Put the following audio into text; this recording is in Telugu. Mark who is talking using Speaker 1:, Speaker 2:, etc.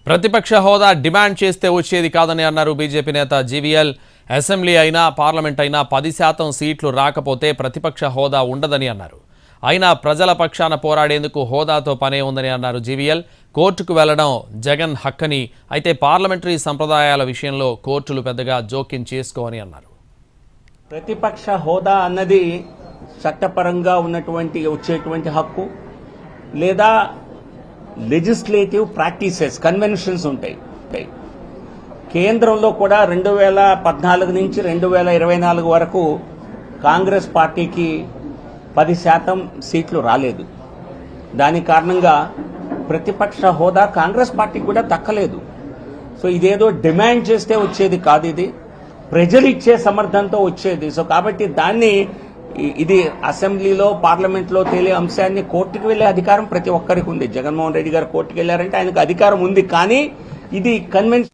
Speaker 1: ప్రతిపక్ష హోదా డిమాండ్ చేస్తే వచ్చేది కాదని అన్నారు బీజేపీ నేత జీవీఎల్. అసెంబ్లీ అయినా పార్లమెంట్ అయినా 10% సీట్లు రాకపోతే ప్రతిపక్ష హోదా ఉండదని అన్నారు. అయినా ప్రజల పక్షాన పోరాడేందుకు హోదాతో పనే ఉందని అన్నారు జీవీఎల్. కోర్టుకు వెళ్లడం జగన్ హక్కని, అయితే పార్లమెంటరీ సంప్రదాయాల విషయంలో కోర్టులు పెద్దగా జోక్యం చేసుకోవని అన్నారు.
Speaker 2: ప్రతిపక్ష హోదా అన్నది చట్టపరంగా వచ్చేటువంటి హక్కు, లేదా లెజిస్లేటివ్ ప్రాక్టీసెస్, కన్వెన్షన్స్ ఉంటాయి. కేంద్రంలో కూడా 2014 నుంచి 2024 వరకు కాంగ్రెస్ పార్టీకి 10% సీట్లు రాలేదు. దాని కారణంగా ప్రతిపక్ష హోదా కాంగ్రెస్ పార్టీకి కూడా దక్కలేదు. సో ఇదేదో డిమాండ్ చేస్తే వచ్చేది కాదు, ఇది ప్రజలు ఇచ్చే సమర్థంతో వచ్చేది. సో కాబట్టి ఇది అసెంబ్లీలో పార్లమెంట్లో తేలే అంశాన్ని కోర్టుకు వెళ్లే అధికారం ప్రతి ఒక్కరికి ఉంది. జగన్మోహన్ రెడ్డి గారు కోర్టుకు వెళ్లారంటే ఆయనకు అధికారం ఉంది, కానీ ఇది కన్వెన్షన్